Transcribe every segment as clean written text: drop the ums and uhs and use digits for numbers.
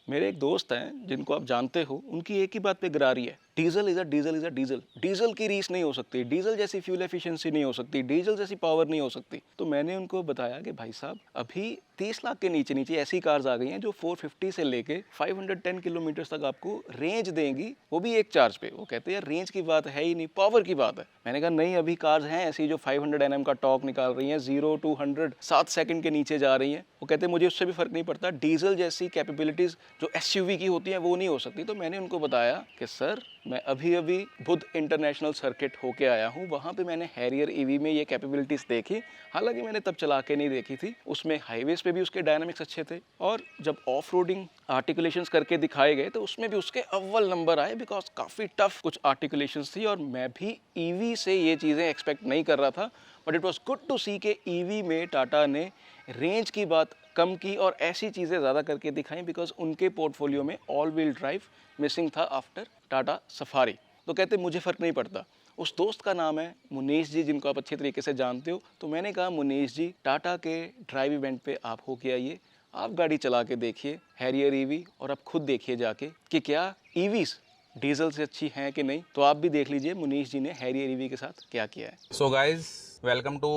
मेरे एक दोस्त हैं जिनको आप जानते हो, उनकी एक ही बात पे गरारी है, diesel is a diesel is a diesel. Diesel की रीस नहीं हो सकती, डीजल जैसी फ्यूल एफिशिएंसी नहीं हो सकती, डीजल जैसी पावर नहीं हो सकती। तो मैंने उनको बताया कि भाई साहब, अभी 30 लाख के नीचे नीचे ऐसी कार्स आ गई हैं जो 450 से लेके 510 किलोमीटर तक आपको रेंज देंगी, वो भी एक चार्ज पे। वो कहते हैं यार रेंज की बात है ही नहीं, पावर की बात है। मैंने कहा नहीं, अभी कार्स हैं ऐसी जो 500 एनएम का टॉर्क निकाल रही हैं, 0 to 100 7 सेकंड के नीचे जा रही हैं। वो कहते हैं मुझे उससे भी फर्क नहीं पड़ता, डीजल जैसी कैपेबिलिटीज जो एसयूवी की होती हैं वो नहीं हो सकती। तो मैंने उनको बताया कि सर, मैं अभी अभी बुध इंटरनेशनल सर्किट होके आया हूँ, वहाँ पे मैंने हैरियर ईवी में ये कैपेबिलिटीज देखी। हालांकि मैंने तब चला के नहीं देखी थी, उसमें हाईवेज पे भी उसके डायनामिक्स अच्छे थे, और जब ऑफ रोडिंग आर्टिकुलेशंस करके दिखाए गए तो उसमें भी उसके अव्वल नंबर आए, बिकॉज काफ़ी टफ कुछ आर्टिकुलेशंस थी। और मैं भी ईवी से ये चीज़ें एक्सपेक्ट नहीं कर रहा था, but it was good to see के ईवी में टाटा ने रेंज की बात कम की और ऐसी चीज़ें ज़्यादा करके दिखाई, बिकॉज उनके पोर्टफोलियो में ऑल व्हील ड्राइव मिसिंग था आफ्टर टाटा सफारी। तो कहते मुझे फ़र्क नहीं पड़ता। उस दोस्त का नाम है मुनीश जी, जिनको आप अच्छे तरीके से जानते हो। तो मैंने कहा मुनीश जी, टाटा के ड्राइव इवेंट पे आप होके आइए, आप गाड़ी चला के देखिए हैरियर ईवी, और आप खुद देखिए जाके कि क्या ईवीज डीजल से अच्छी हैं कि नहीं। तो आप भी देख लीजिए मुनीश जी ने हैरियर ईवी के साथ क्या किया है। सो गाइज, वेलकम टू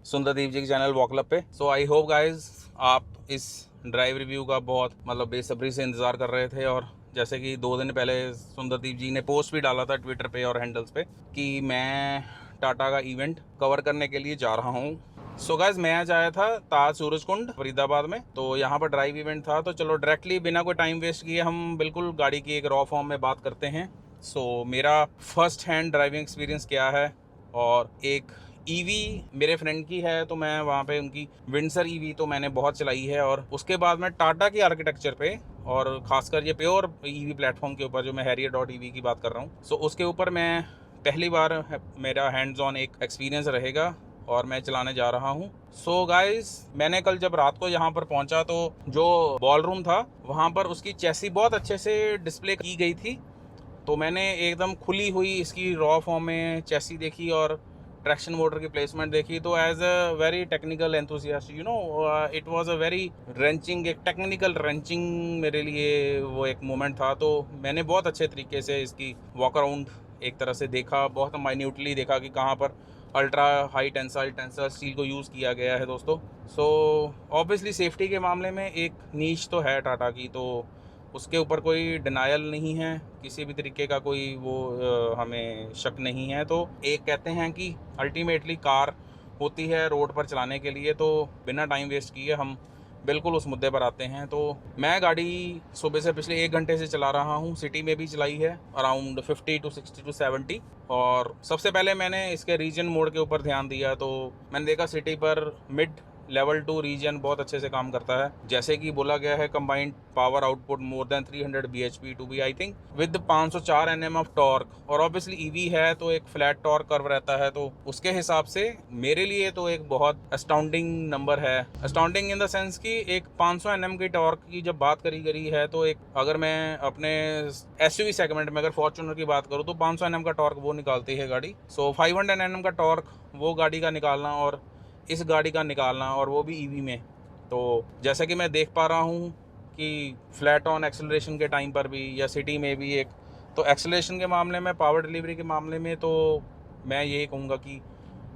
सुंदरदीप जी के चैनल वॉक क्लब पे। सो आई होप गाइज आप इस ड्राइव रिव्यू का बहुत बेसब्री से इंतज़ार कर रहे थे। और जैसे कि 2 दिन पहले सुंदरदीप जी ने पोस्ट भी डाला था ट्विटर पे और हैंडल्स पे कि मैं टाटा का इवेंट कवर करने के लिए जा रहा हूँ। सो गाइज, मैं आज आया था ताज सूरजकुंड फरीदाबाद में, तो यहाँ पर ड्राइव इवेंट था। तो चलो डायरेक्टली बिना कोई टाइम वेस्ट किए हम बिल्कुल गाड़ी की एक रॉ फॉर्म में बात करते हैं। सो मेरा फर्स्ट हैंड ड्राइविंग एक्सपीरियंस क्या है, और एक ईवी मेरे फ्रेंड की है, तो मैं वहाँ पे उनकी विंडसर ईवी तो मैंने बहुत चलाई है। और उसके बाद मैं टाटा की आर्किटेक्चर पे, और खासकर ये प्योर ईवी प्लेटफॉर्म के ऊपर जो मैं हैरियर.ईवी की बात कर रहा हूँ, सो उसके ऊपर मैं पहली बार मेरा हैंड्स ऑन एक एक्सपीरियंस रहेगा और मैं चलाने जा रहा हूँ। सो गाइज, मैंने कल जब रात को यहाँ पर पहुँचा तो जो बॉल रूम था वहाँ पर उसकी चेसी बहुत अच्छे से डिस्प्ले की गई थी। तो मैंने एकदम खुली हुई इसकी रॉ फॉर्म में चेसी देखी और ट्रैक्शन मोटर की प्लेसमेंट देखी। तो as a very technical enthusiast, you know, it was a very wrenching, एक टेक्निकल रेंचिंग मेरे लिए वो एक मोमेंट था। तो मैंने बहुत अच्छे तरीके से इसकी वॉक अराउंड एक तरह से देखा, बहुत माइन्यूटली देखा कि कहाँ पर अल्ट्रा हाई टेंसाइल स्टील को यूज़ किया गया है दोस्तों। सो ऑब्वियसली सेफ्टी के मामले में एक नीश तो है टाटा की, तो उसके ऊपर कोई डिनायल नहीं है, किसी भी तरीके का कोई वो हमें शक नहीं है। तो एक कहते हैं कि अल्टीमेटली कार होती है रोड पर चलाने के लिए। तो बिना टाइम वेस्ट किए हम बिल्कुल उस मुद्दे पर आते हैं। तो मैं गाड़ी सुबह से पिछले 1 घंटे से चला रहा हूँ, सिटी में भी चलाई है अराउंड 50 to 60 to 70। और सबसे पहले मैंने इसके रीजन मोड के ऊपर ध्यान दिया, तो मैंने देखा सिटी पर मिड लेवल 2 रीजन बहुत अच्छे से काम करता है। जैसे कि बोला गया है combined power output more than 300 bhp to be I think with 504 Nm of torque. और ऑब्वियसली ईवी है तो एक फ्लैट टॉर्क कर्व रहता है, तो उसके हिसाब से मेरे लिए तो एक बहुत अस्टाउंडिंग नंबर है। अस्टाउंडिंग इन द सेंस कि एक 500 Nm की टॉर्क की जब बात करी गई है, तो एक अगर मैं अपने एसयूवी सेगमेंट में अगर फॉर्च्यूनर की बात करूँ तो 500 Nm का टॉर्क वो निकालती है गाड़ी। सो 500 Nm का टॉर्क वो गाड़ी का निकालना और इस गाड़ी का निकालना, और वो भी ईवी में, तो जैसा कि मैं देख पा रहा हूँ कि फ्लैट ऑन एक्सेलरेशन के टाइम पर भी या सिटी में भी एक, तो एक्सेलरेशन के मामले में, पावर डिलीवरी के मामले में, तो मैं यही कहूँगा कि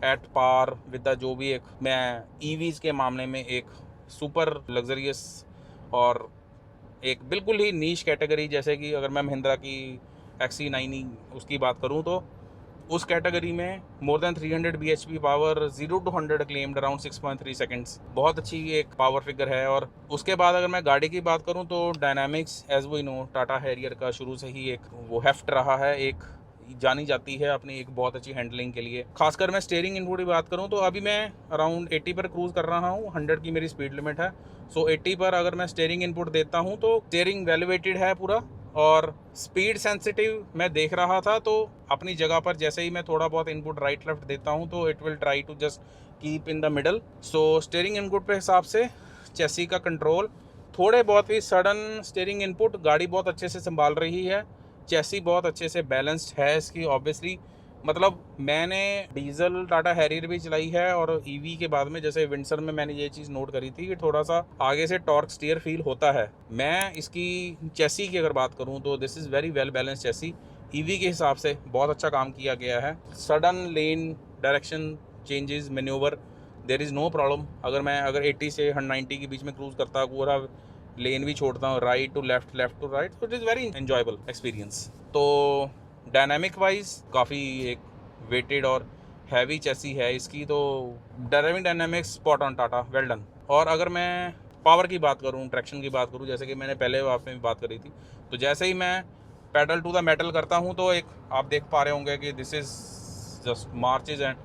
एट पार विद द जो भी एक मैं ईवीज़ के मामले में एक सुपर लग्जरियस और एक बिल्कुल ही नीश कैटेगरी, जैसे कि अगर मैं महिंद्रा की XC90 उसकी बात करूँ तो उस कैटेगरी में मोर than 300 bhp power 0 to 100 claimed around 6.3 seconds, बहुत अच्छी एक पावर फिगर है। और उसके बाद अगर मैं गाड़ी की बात करूं तो dynamics, as we know, Tata Harrier का शुरू से ही एक वो हेफ्ट रहा है, एक जानी जाती है अपनी एक बहुत अच्छी हैंडलिंग के लिए। खासकर मैं स्टीयरिंग इनपुट की बात करूं तो अभी मैं अराउंड 80 पर क्रूज कर रहा हूं, 100 की मेरी स्पीड लिमिट है। सो 80 पर अगर मैं स्टीयरिंग इनपुट देता हूं तो स्टीयरिंग वैल्यूएटेड है पूरा, और स्पीड सेंसिटिव मैं देख रहा था। तो अपनी जगह पर जैसे ही मैं थोड़ा बहुत इनपुट राइट लेफ्ट देता हूं तो it will try to just keep in the middle. So steering input पे हिसाब से चेसी का कंट्रोल, थोड़े बहुत ही सडन स्टीयरिंग इनपुट, गाड़ी बहुत अच्छे से संभाल रही है, चेसी बहुत अच्छे से बैलेंस्ड है इसकी। ऑब्वियसली मतलब मैंने डीजल टाटा हैरियर भी चलाई है और ईवी के बाद में जैसे विंडसर में मैंने ये चीज़ नोट करी थी कि थोड़ा सा आगे से टॉर्क स्टीयर फील होता है। मैं इसकी चेसी की अगर बात करूं तो this is very well balance chassis. EV के हिसाब से बहुत अच्छा काम किया गया है। Sudden lane direction changes manoeuvre there is no problem. अगर 80 से 190 के बीच में क्रूज करता हूँ, पूरा लेन भी छोड़ता हूँ, right to left, left to right, तो it is very enjoyable experience. तो डायनामिक वाइज काफ़ी एक वेटेड और हैवी चेसी है इसकी, तो driving dynamics spot on Tata, well done. और अगर मैं पावर की बात करूँ, ट्रैक्शन की बात करूँ, जैसे कि मैंने पहले आपने भी बात करी थी, तो जैसे ही मैं पेडल टू द मेटल करता हूँ तो एक आप देख पा रहे होंगे कि this is just marches and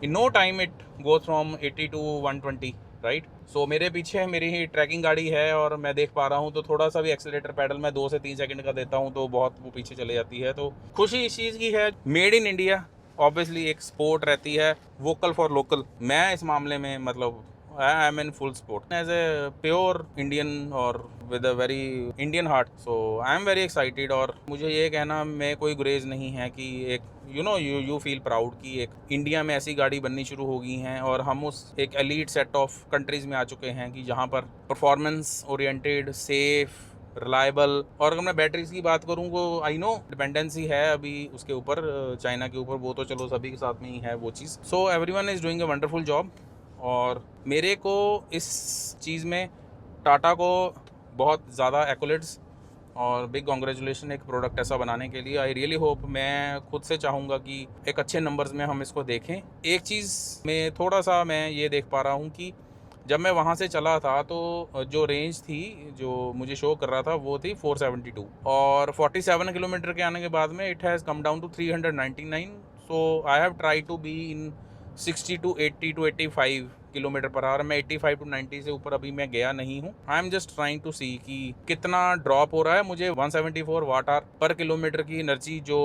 in no time it go from 80 to 120, right. So मेरे पीछे मेरी ही ट्रैकिंग गाड़ी है और मैं देख पा रहा हूँ, तो थोड़ा सा भी एक्सीलेटर पैडल मैं 2 से 3 सेकंड का देता हूँ तो बहुत वो पीछे चले जाती है। तो खुशी इस चीज़ की है, मेड इन इंडिया, ऑब्वियसली एक स्पोर्ट रहती है, वोकल फॉर लोकल। मैं इस मामले में मतलब I am in full support as a pure Indian और with a very Indian heart. So I am very excited और मुझे ये कहना में कोई गुरेज नहीं है कि एक यू फील प्राउड कि एक इंडिया में ऐसी गाड़ी बननी शुरू हो गई हैं और हम उस एक एलीट सेट ऑफ कंट्रीज़ में आ चुके हैं कि जहाँ पर परफॉर्मेंस ओरिएंटेड, सेफ, रिलायबल। और अगर मैं बैटरीज की बात करूँ तो आई नो डिपेंडेंसी है अभी उसके ऊपर, चाइना के ऊपर, वो तो चलो सभी के साथ में ही है वो चीज़। So everyone is doing a wonderful job और मेरे को इस चीज़ में टाटा को बहुत ज़्यादा एक्कोलेट्स और बिग कॉन्ग्रेचुलेशन एक प्रोडक्ट ऐसा बनाने के लिए। आई रियली होप, मैं खुद से चाहूँगा कि एक अच्छे नंबर्स में हम इसको देखें। एक चीज़ में थोड़ा सा मैं ये देख पा रहा हूँ कि जब मैं वहाँ से चला था तो जो रेंज थी जो मुझे शो कर रहा था वो थी 472 और 47 किलोमीटर के आने के बाद में it has come down to 399। So I have try to be in 60 to 80 to 85 kilometre per hour. मैं 85 टू 90 से ऊपर अभी मैं गया नहीं हूँ। I am just trying to see कि कितना ड्रॉप हो रहा है। मुझे 174 वाट आवर पर किलोमीटर की एनर्जी जो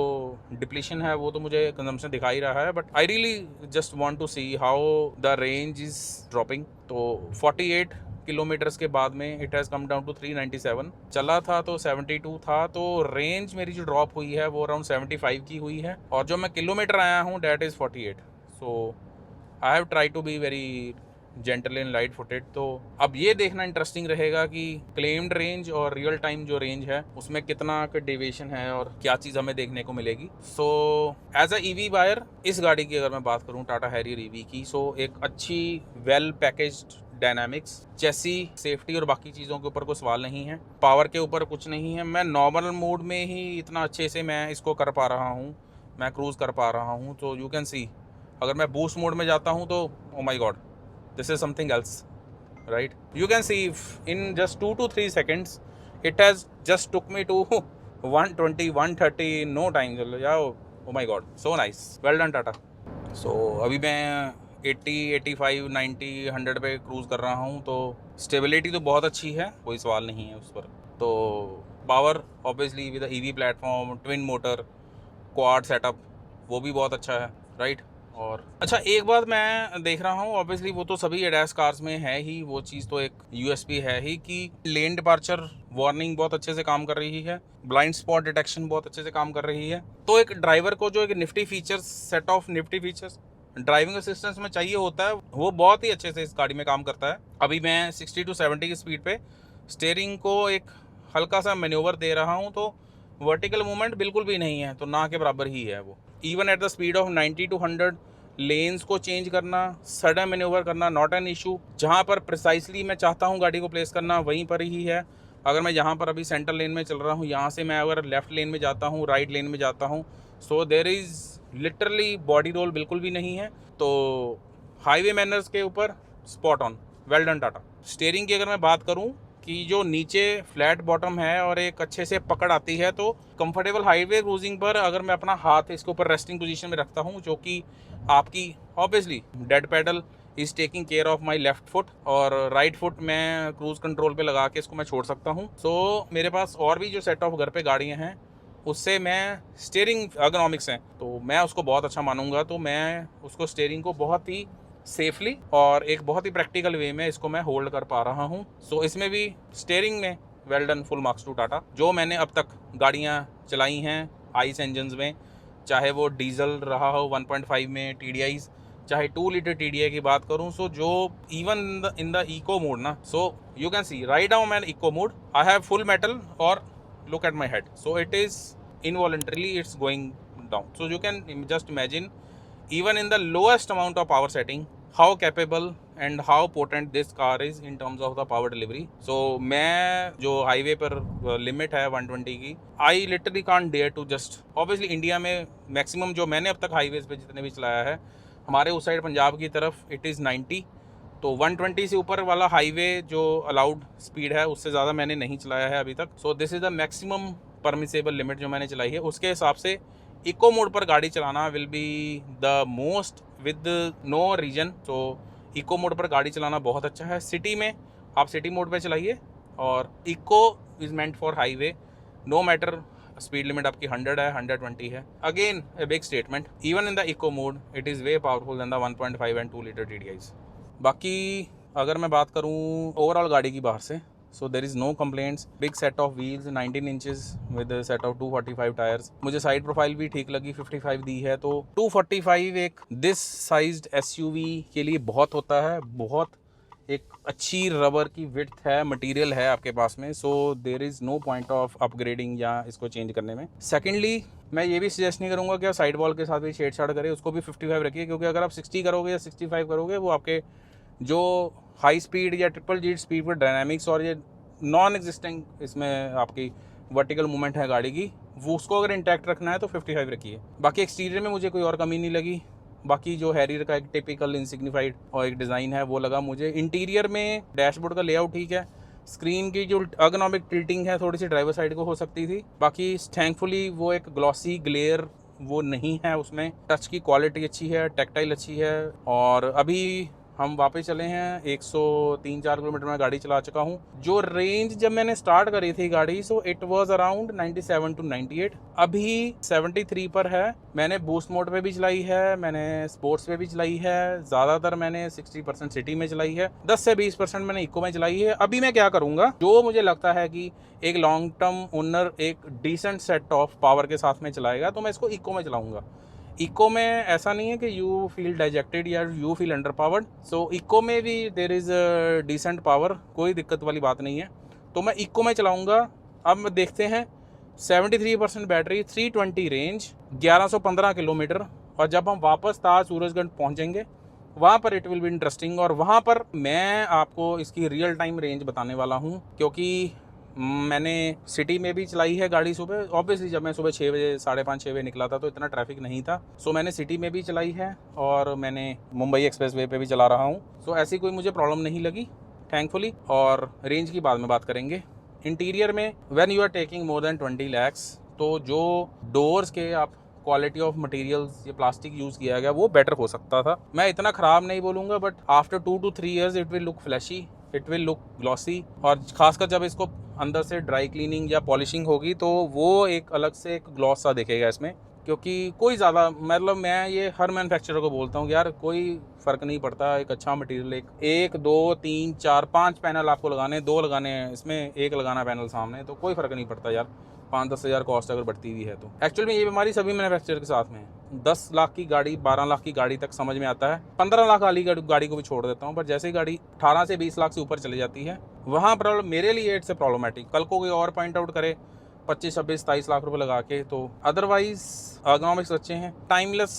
डिप्लीशन है वो तो मुझे कंजम्पशन दिखा ही रहा है, but I really just want to see how the range is dropping. तो 48 किलोमीटर्स के बाद में it has come down to 397। चला था तो 72 था, तो रेंज मेरी जो ड्रॉप हुई है वो अराउंड 75 की हुई है और जो मैं किलोमीटर आया हूँ that is 48। So I have try to be very gentle and light footed. तो अब ये देखना इंटरेस्टिंग रहेगा कि क्लेम्ड रेंज और रियल टाइम जो रेंज है उसमें कितना डेविएशन है और क्या चीज़ हमें देखने को मिलेगी। So as a EV buyer, इस गाड़ी की अगर मैं बात करूँ टाटा हैरियर ईवी की, सो एक अच्छी वेल पैकेज्ड डायनामिक्स, चेसी, सेफ्टी और बाकी चीज़ों के ऊपर कोई सवाल नहीं है, पावर के ऊपर कुछ नहीं है। मैं नॉर्मल मोड में ही इतना अच्छे से मैं इसको कर पा रहा हूँ, मैं क्रूज़ कर पा रहा हूँ। तो यू कैन सी अगर मैं बूस्ट मोड में जाता हूँ तो oh my God, this is something else, right? You can see in just 2 to 3 seconds it has just took me to 120 130 in no time. Yeah, oh my god, so nice, well done Tata. So अभी मैं 80 85 90 100 पे cruise कर रहा हूँ, तो stability तो बहुत अच्छी है, कोई सवाल नहीं है उस पर। तो power obviously with EV platform, twin motor, quad setup, वो भी बहुत अच्छा है, राइट। और अच्छा, एक बात मैं देख रहा हूँ, ऑब्वियसली वो तो सभी एडास कार्स में है ही, वो चीज़ तो एक यूएसपी है ही कि लेन डिपार्चर वार्निंग बहुत अच्छे से काम कर रही है, ब्लाइंड स्पॉट डिटेक्शन बहुत अच्छे से काम कर रही है। तो एक ड्राइवर को जो एक Nifty features, set of Nifty features driving assistance में चाहिए होता है, वो बहुत ही अच्छे से इस गाड़ी में काम करता है। अभी मैं 60 टू 70 की स्पीड पे स्टीयरिंग को एक हल्का सा मैन्यूवर दे रहा हूँ तो वर्टिकल मूवमेंट बिल्कुल भी नहीं है, तो ना के बराबर ही है वो। Even at the speed of 90 to 100 lanes को चेंज करना, सडन मैन्यूवर करना नॉट एन इशू। जहाँ पर प्रिसाइसली मैं चाहता हूँ गाड़ी को प्लेस करना वहीं पर ही है। अगर मैं यहाँ पर अभी सेंटर लेन में चल रहा हूँ, यहाँ से मैं अगर लेफ़्ट लेन में जाता हूँ, राइट लेन में जाता हूँ, so there is literally body roll बिल्कुल भी नहीं है। तो हाईवे मैनर्स के ऊपर spot on, well done Tata. Steering की अगर मैं बात करूँ कि जो नीचे फ्लैट बॉटम है और एक अच्छे से पकड़ आती है, तो कंफर्टेबल हाईवे क्रूजिंग पर अगर मैं अपना हाथ इसके ऊपर रेस्टिंग पोजीशन में रखता हूँ, जो कि आपकी obviously dead pedal is taking care of my left foot और राइट फुट मैं क्रूज़ कंट्रोल पे लगा के इसको मैं छोड़ सकता हूँ। सो मेरे पास और भी जो सेट ऑफ घर पे गाड़ियाँ हैं उससे मैं स्टीयरिंग अर्गोनॉमिक्स हैं तो मैं उसको बहुत अच्छा मानूंगा। तो मैं उसको स्टीयरिंग को बहुत ही सेफली और एक बहुत ही प्रैक्टिकल वे में इसको मैं होल्ड कर पा रहा हूँ। सो इसमें भी स्टीयरिंग में well done, full marks to Tata. जो मैंने अब तक गाड़ियाँ चलाई हैं आइस इंजन्स में, चाहे वो डीजल रहा हो 1.5 में TDIs, चाहे 2 लीटर TDI की बात करूं, सो जो even in the eco mode ना, so you can see right now मैं eco mode, I have full metal और look at my head, so it is involuntarily it's going down. So you can just imagine even in the lowest amount of power setting how capable and how potent this car is in terms of the power delivery. So मैं जो highway पर limit है 120 की, I literally can't dare to just, obviously India में maximum जो मैंने अब तक हाईवेज पे जितने भी चलाया है, हमारे उस साइड पंजाब की तरफ इट इज़ 90, तो 120 से ऊपर वाला हाईवे जो अलाउड स्पीड है उससे ज़्यादा मैंने नहीं चलाया है अभी तक. So this is the maximum permissible limit जो मैंने चलाई है. उसके हिसाब से इको मोड पर गाड़ी चलाना will be the most with no reason. So eco mode पर गाड़ी चलाना बहुत अच्छा है. सिटी में आप सिटी मोड पे चलाइए, और eco is meant for highway. No matter speed limit आपकी 100 है, 120 है. Again a big statement, even in the eco mode it is way powerful than the 1.5 and 2 litre TDIs. बाकी अगर मैं बात करूँ ओवरऑल गाड़ी की बाहर से, so there is no complaints. Big set of wheels 19 inches with set of 245 tyres. मुझे साइड प्रोफाइल भी ठीक लगी, 55 दी है, तो 245 एक दिस साइज्ड SUV के लिए बहुत होता है. बहुत एक अच्छी रबर की विड्थ है, मटेरियल है आपके पास में, so there is no point of upgrading या इसको चेंज करने में. सेकेंडली मैं ये भी सजेस्ट नहीं करूँगा कि आप साइड वॉल के साथ भी छेड़छाड़ करें, उसको भी 55 रखिए, क्योंकि अगर आप 60 करोगे या 65 करोगे, वो आपके जो हाई स्पीड या ट्रिपल जी स्पीड पर डायनामिक्स और ये नॉन एग्जिस्टिंग इसमें आपकी वर्टिकल मूवमेंट है गाड़ी की, वो उसको अगर इंटैक्ट रखना है तो 55 रखिए. बाकी एक्सटीरियर में मुझे कोई और कमी नहीं लगी. बाकी जो हैरियर का एक टिपिकल इंसिग्निफाइड और एक डिज़ाइन है वो लगा मुझे. इंटीरियर में डैशबोर्ड का लेआउट ठीक है. स्क्रीन की जो अर्गोनॉमिक टिल्टिंग है थोड़ी सी ड्राइवर साइड को हो सकती थी. बाकी थैंकफुली वो एक ग्लॉसी ग्लेयर वो नहीं है उसमें. टच की क्वालिटी अच्छी है, टेक्टाइल अच्छी है. और अभी हम वापस चले हैं, 103-4 किलोमीटर में गाड़ी चला चुका हूँ. जो रेंज जब मैंने स्टार्ट करी थी गाड़ी, so it was around 97 to 98. अभी 73 पर है. मैंने बूस्ट मोड पे भी चलाई है, मैंने स्पोर्ट्स पे भी चलाई है. ज़्यादातर मैंने 60% सिटी में चलाई है, 10 से 20% मैंने इको में चलाई है. अभी मैं क्या करूँगा, जो मुझे लगता है कि एक लॉन्ग टर्म ओनर एक डिसेंट सेट ऑफ पावर के साथ में चलाएगा, तो मैं इसको इको में चलाऊँगा. इको में ऐसा नहीं है कि यू फील डाइजेक्टेड या you feel under powered. So eco में भी देर इज़ डिसेंट पावर, कोई दिक्कत वाली बात नहीं है. तो मैं इको में चलाऊँगा. अब देखते हैं, 73% बैटरी, 320 रेंज, 1115 किलोमीटर. और जब हम वापस ताज सूरजगंज पहुँचेंगे वहाँ पर इट विल बी इंटरेस्टिंग, और वहाँ पर मैं आपको इसकी रियल टाइम रेंज बताने वाला हूँ. क्योंकि मैंने सिटी में भी चलाई है गाड़ी सुबह. ऑब्वियसली जब मैं सुबह 6 बजे 5:30-6 बजे निकला था तो इतना ट्रैफिक नहीं था. सो मैंने सिटी में भी चलाई है, और मैंने मुंबई एक्सप्रेस वे पर भी चला रहा हूँ. सो ऐसी कोई मुझे प्रॉब्लम नहीं लगी थैंकफुली. और रेंज की बाद में बात करेंगे. इंटीरियर में when you are taking more than 20 lakhs, तो जो डोर्स के आप क्वालिटी ऑफ मटेरियल्स ये प्लास्टिक यूज़ किया गया वो बेटर हो सकता था. मैं इतना ख़राब नहीं बोलूँगा, but after 2 to 3 years it will look flashy, it will look glossy. और खासकर जब इसको अंदर से ड्राई क्लीनिंग या पॉलिशिंग होगी तो वो एक अलग से एक ग्लॉस सा दिखेगा इसमें. क्योंकि कोई ज़्यादा, मतलब मैं ये हर मैन्युफैक्चरर को बोलता हूँ कि यार कोई फ़र्क नहीं पड़ता. एक अच्छा मटेरियल, एक 2 3 4 5 पैनल आपको लगाने, 2 लगाने हैं इसमें, एक लगाना पैनल सामने, तो कोई फ़र्क नहीं पड़ता यार. 5-10 हज़ार कॉस्ट अगर बढ़ती हुई है तो. एक्चुअल में ये बीमारी सभी मैन्युफैक्चरर के साथ में है. 10 लाख की गाड़ी, 12 लाख की गाड़ी तक समझ में आता है. 15 लाख वाली गाड़ी को भी छोड़ देता हूँ, पर जैसे ही गाड़ी 18 से 20 लाख से ऊपर चली जाती है, वहाँ प्रॉब्लम मेरे लिए इट्स ए प्रॉब्लमेटिक. कल को कोई और पॉइंट आउट करे 25-26-27 लाख रुपए लगा के, तो अदरवाइज अर्गोनॉमिक्स अच्छे हैं, टाइमलेस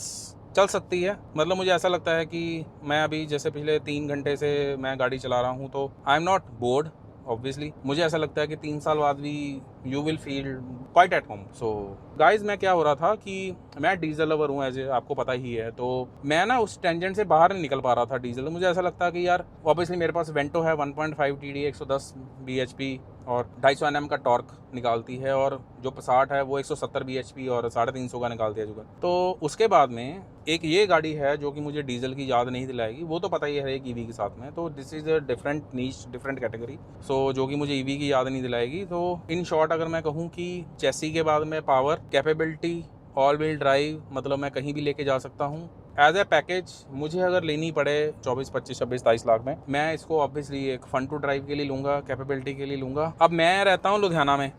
चल सकती है. मतलब मुझे ऐसा लगता है कि मैं अभी जैसे पिछले 3 घंटे से मैं गाड़ी चला रहा हूँ, तो I am not board. Obviously मुझे ऐसा लगता है कि 3 साल बाद भी you will feel quite at home. So guys, मैं क्या हो रहा था कि मैं डीजल लवर हूँ, एज आपको पता ही है, तो मैं ना उस टेंजेंट से बाहर नहीं निकल पा रहा था डीजल. मुझे ऐसा लगता है कि यार ऑब्वियसली मेरे पास वेंटो है, 1.5 TDI 110 bhp और 250 Nm का टॉर्क निकालती है, और जो पसाट है वो 170 bhp और 350 का निकालती है जुगाड़. तो उसके बाद में एक ये गाड़ी है जो कि मुझे डीजल की याद नहीं दिलाएगी, वो तो पता ही है एक ईवी के साथ में. तो this is a different niche, different category. So जो कि मुझे ईवी की याद नहीं दिलाएगी. तो इन शॉर्ट अगर मैं कहूँ कि चेसी के बाद में power, capability, all wheel drive, मतलब मैं कहीं भी लेके जा सकता हूँ. एज ए पैकेज मुझे अगर लेनी पड़े 24, 25, 26, 27 लाख में, मैं इसको ऑब्वियसली एक फन टू ड्राइव के लिए लूँगा, कैपेबिलिटी के लिए लूँगा. अब मैं रहता हूँ लुधियाना में.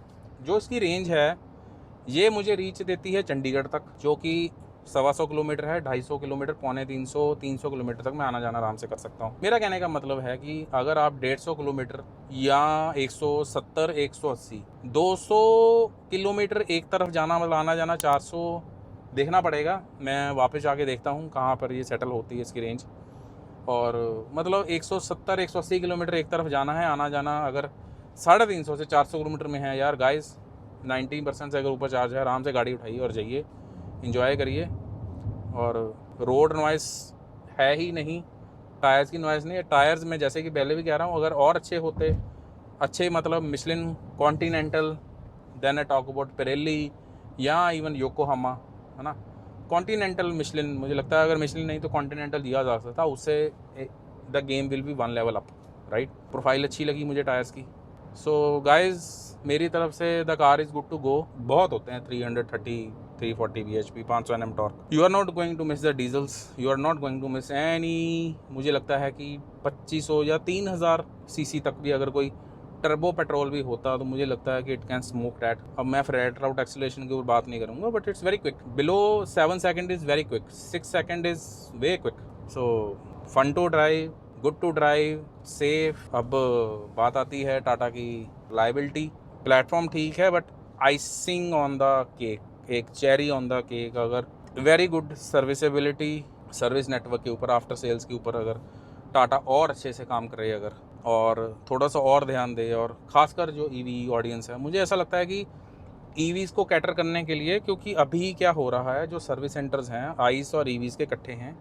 जो इसकी रेंज है ये मुझे रीच देती है चंडीगढ़ तक, जो कि 125 किलोमीटर है, 250 किलोमीटर, 250 300 किलोमीटर तक मैं आना जाना आराम से कर सकता हूँ। मेरा कहने का मतलब है कि अगर आप 150 किलोमीटर या 170 180 200 किलोमीटर एक तरफ जाना, मतलब आना जाना 400, देखना पड़ेगा। मैं वापस जाके देखता हूँ कहाँ पर ये सेटल होती है इसकी रेंज। और मतलब 170 180 किलोमीटर एक तरफ जाना है, आना जाना अगर 350 से 400 किलोमीटर में है यार गाइस, 90% से अगर ऊपर चार्ज है, आराम से गाड़ी उठाइए और जाइए, इंजॉय करिए। और रोड नॉइस है ही नहीं, टायर्स की नॉइस नहीं है। टायर्स में जैसे कि पहले भी कह रहा हूँ, अगर और अच्छे होते, अच्छे मतलब Michelin, Continental, then I talk about Pirelli या इवन योकोहामा, है ना। कॉन्टिनेंटल मिशलिन, मुझे लगता है अगर मिशलिन नहीं तो कॉन्टिनेंटल दिया जा सकता, उससे the game will be 1 level up, right. Profile अच्छी लगी मुझे टायर्स की। सो गाइज मेरी तरफ से the car is good to go. बहुत होते हैं 330 340 bhp, 500 Nm torque. You are not going to miss the diesels, you are not going to miss any. मुझे लगता है कि 2500 या 3000 सीसी तक भी अगर कोई टर्बो पेट्रोल भी होता तो मुझे लगता है कि इट कैन स्मोक डैट। अब मैं फ्लैट आउट एक्सीलरेशन की बात नहीं करूँगा, but it's very quick. Below 7 second is very quick, 6 second is way quick. So fun to drive, good to drive, safe. अब बात आती है टाटा की लाइबिलिटी। प्लेटफॉर्म ठीक है, but icing on the cake, एक चेरी ऑन द केक, अगर very good serviceability, service network के ऊपर, आफ्टर सेल्स के ऊपर अगर टाटा और अच्छे से काम करे अगर, और थोड़ा सा और ध्यान दे, और ख़ासकर जो ईवी ऑडियंस है, मुझे ऐसा लगता है कि ईवीज को कैटर करने के लिए, क्योंकि अभी क्या हो रहा है, जो सर्विस सेंटर्स हैं आइस और ईवीज के इकट्ठे हैं,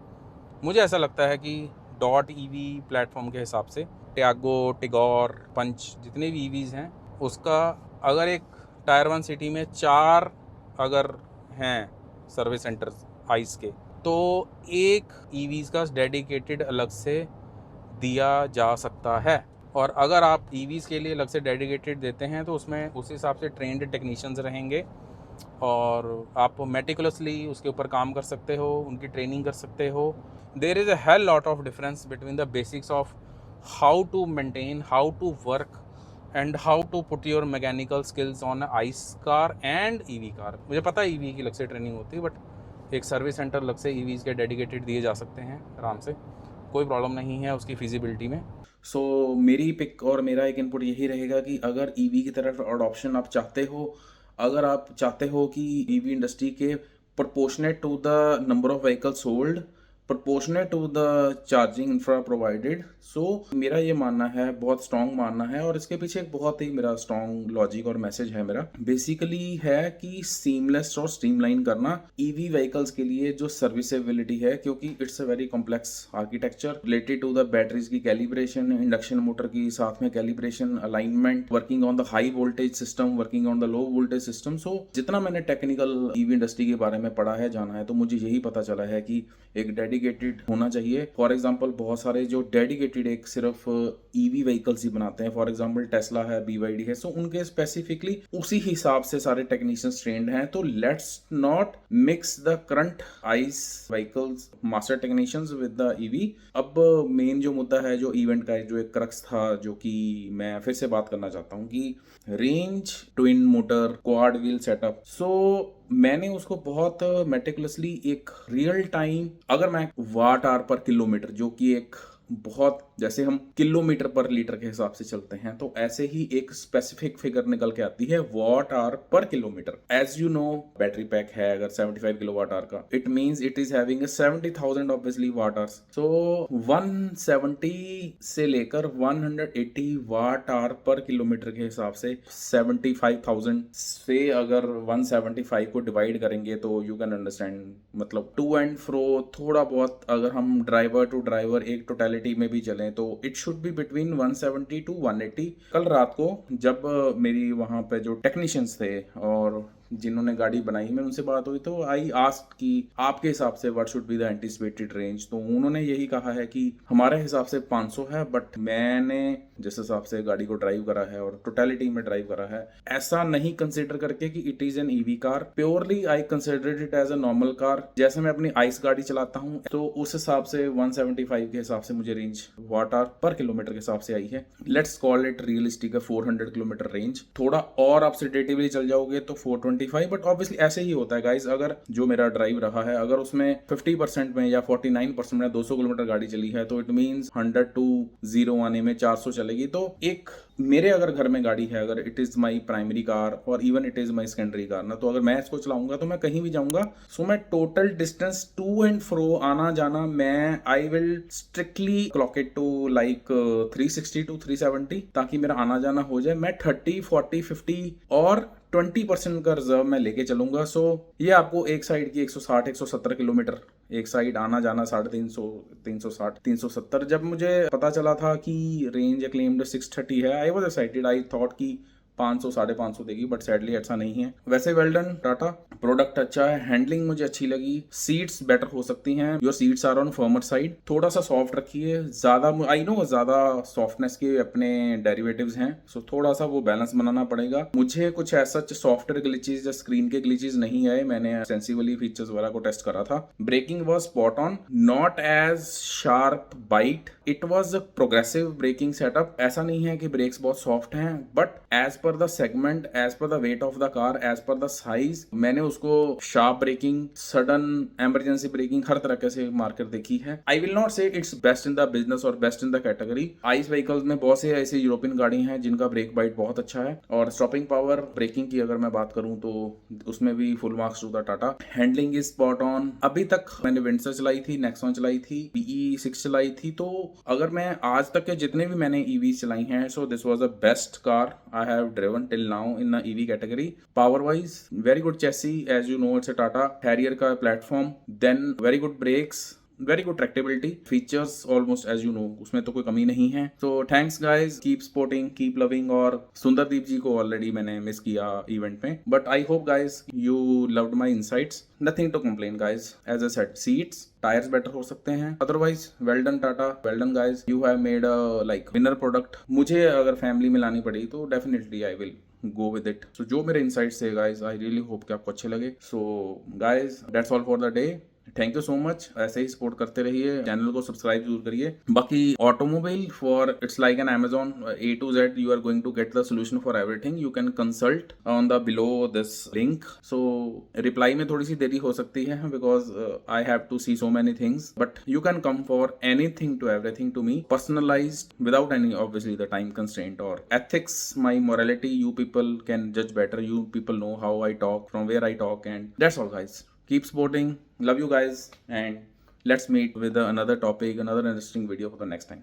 मुझे ऐसा लगता है कि डॉट ईवी प्लेटफॉर्म के हिसाब से टियागो, टिगोर, पंच, जितने भी ईवीज हैं, उसका अगर एक टायर 1 सिटी में 4 अगर हैं सर्विस सेंटर्स आइस के, तो एक ईवीज का डेडिकेटेड अलग से दिया जा सकता है। और अगर आप ईवीज़ के लिए अलग से डेडिकेटेड देते हैं तो उसमें उस हिसाब से ट्रेंड टेक्नीशियंस रहेंगे, और आप मेटिकुलसली उसके ऊपर काम कर सकते हो, उनकी ट्रेनिंग कर सकते हो। There is a hell lot of difference between the basics of how to maintain, how to work and how to put your mechanical skills on ICE car and EV car. मुझे पता है EV की अलग से training होती है, but एक service centre अलग से ईवीज़ के डेडिकेटेड दिए जा सकते हैं आराम से, कोई प्रॉब्लम नहीं है उसकी फिजिबिलिटी में। सो मेरी पिक और मेरा एक इनपुट यही रहेगा कि अगर ईवी की तरफ अडॉप्शन आप चाहते हो, अगर आप चाहते हो कि ईवी इंडस्ट्री के proportionate to the number of vehicle sold, proportionate to the charging infra provided, so मेरा ये मानना है, बहुत स्ट्रॉन्ग मानना है, और इसके पीछे एक बहुत ही मेरा स्ट्रॉन्ग लॉजिक और मैसेज है मेरा, बेसिकली है कि सीमलेस और स्ट्रीमलाइन करना ईवी व्हीकल्स के लिए जो सर्विसेबिलिटी है, क्योंकि it's a very complex architecture related to the batteries की कैलिब्रेशन, इंडक्शन मोटर की साथ में calibration, alignment, working on the high voltage system, working on the low voltage system. So जितना मैंने टेक्निकल ईवी इंडस्ट्री के बारे में पढ़ा है, जाना है, तो मुझे यही पता चला है कि एक डेडिकेटेड होना चाहिए। फॉर एग्जांपल बहुत सारे जो डेडिकेटेड एक सिर्फ ईवी व्हीकल्स ही बनाते हैं, फॉर एग्जांपल टेस्ला है, BYD है, सो उनके स्पेसिफिकली उसी हिसाब से सारे टेक्नीशियंस ट्रेंड हैं। तो let's not mix the current ice vehicles master technicians with the EV. अब मेन जो मुद्दा है, जो इवेंट का जो एक क्रक्स था, जो कि मैं फिर से बात करना चाहता हूँ, कि range, twin motor, quad wheel setup. So मैंने उसको बहुत मेटिकुलसली एक रियल टाइम, अगर मैं वाट आवर पर किलोमीटर, जो कि एक बहुत, जैसे हम किलोमीटर पर लीटर के हिसाब से चलते हैं, तो ऐसे ही एक स्पेसिफिक फिगर निकल के आती है watt hour per kilometre. As you know, battery pack है अगर 75 किलोवाट आवर का, it means it is having 70,000 obviously watt hours. So 170 से लेकर 180 वाट आवर पर किलोमीटर के हिसाब से 75,000 से अगर 175 को डिवाइड करेंगे तो यू कैन अंडरस्टैंड, मतलब टू एंड फ्रो थोड़ा बहुत, अगर हम ड्राइवर टू ड्राइवर एक टोटलिटी में भी चलें तो it should be between 170 to 180। कल रात को जब मेरी वहां पे जो टेक्नीशियंस थे और जिन्होंने गाड़ी बनाई, मैं उनसे बात हुई, तो आई आस्क्ड कि आपके हिसाब से what should be the anticipated range. तो उन्होंने यही कहा है कि हमारे हिसाब से 500 है, बट मैंने जिस हिसाब से गाड़ी को ड्राइव करा है और टोटलिटी में ड्राइव करा है, ऐसा नहीं कंसिडर करके कि it is an EV car, purely I consider it as a normal car. जैसे मैं अपनी आइस गाड़ी चलाता हूँ, तो उस हिसाब से 175 के हिसाब से मुझे रेंज वाट आवर पर किलोमीटर के हिसाब से आई है। Let's call it realistic 400 kilometre range. थोड़ा और आप सेडेटिवली चल जाओगे तो 420 75, बट ऑब्वियसली ऐसे ही होता है गाइज। अगर जो मेरा ड्राइव रहा है अगर उसमें 50% में या 49% में 200 किलोमीटर गाड़ी चली है तो इट मीन्स 100 टू 0 आने में 400 चलेगी। तो एक मेरे अगर घर में गाड़ी है, अगर it is my primary car और even it is my secondary car ना, तो अगर मैं इसको चलाऊंगा तो मैं कहीं भी जाऊंगा, सो मैं total distance to and fro आना जाना मैं I will strictly clock it to like 360 to 370 ताकि मेरा आना जाना हो जाए। मैं 30 40 50 और 20% का रिजर्व मैं लेके चलूंगा। सो ये आपको एक साइड की 160 170 किलोमीटर एक साइड आना जाना 350 360 370। जब मुझे पता चला था कि रेंज क्लेम्ड 630 है, I was excited. I thought कि 500 550 देगी, बट सैडली ऐसा नहीं है। वैसे वेल डन टाटा, प्रोडक्ट अच्छा है, हैंडलिंग मुझे अच्छी लगी, सीट्स बेटर हो सकती हैं, your seats are on firmer side, थोड़ा सा सॉफ्ट रखिए। ज्यादा आई नो ज्यादा सॉफ्टनेस के अपने डेरिवेटिव्स हैं, सो थोड़ा सा वो बैलेंस बनाना पड़ेगा। मुझे कुछ ऐसा सॉफ्टवेयर ग्लिचेस या स्क्रीन के ग्लिचेस नहीं आए, मैंने सेंसिबली फीचर्स वगैरह को टेस्ट करा था। Braking was spot on, not as sharp bite, it was progressive braking setup. ऐसा नहीं है कि ब्रेक्स बहुत सॉफ्ट हैं, but as per the segment, as per the weight of the car, as per the size, मैंने उसको sharp braking, sudden emergency braking हर तरह से मार्कर देखी है। I will not say it's best in the business और best in the category. ICE vehicles में बहुत से ऐसे यूरोपियन गाड़ी हैं जिनका ब्रेक बाइट बहुत अच्छा है, और स्टॉपिंग पावर ब्रेकिंग की अगर मैं बात करूं तो उसमें भी full marks to the Tata. Handling is spot on. अभी तक मैंने विंडसर चलाई थी, नेक्सॉन चलाई थी, PE6 चलाई थी, तो अगर मैं आज तक के जितने भी मैंने EV चलाई हैं, so this was the best car I have driven till now in the EV category. Power wise, very good chassis, as you know it's a Tata Harrier का platform. Then very good brakes, very good tractability, features almost as you know, उसमें तो कोई कमी नहीं है। So thanks guys, keep supporting, keep loving। और सुंदरदीप जी को already मैंने मिस किया इवेंट में, but I hope guys you loved my insights, nothing to complain guys। As I said, seats, tyres better हो सकते हैं, otherwise well done Tata, well done guys, you have made a like winner product. मुझे अगर family में लानी पड़ी तो definitely I will go with it. So जो मेरे इनसाइट्स है गाइज, आई रियली होप कि आपको अच्छे लगे। So guys that's all for the day, thank you so much. ऐसे ही सपोर्ट करते रहिए, चैनल को सब्सक्राइब जरूर करिए। बाकी automobile for its like an Amazon A to Z, you are going to get the solution for everything। You can consult on the below this link। so reply में थोड़ी सी देरी हो सकती है because I have to see so many things, but you can come for anything to everything to me, personalized without any obviously the time constraint or ethics, my morality, you people can judge better, you people know how I talk, from where I talk, and that's all guys। Keep supporting, love you guys, and let's meet with another topic, another interesting video for the next time।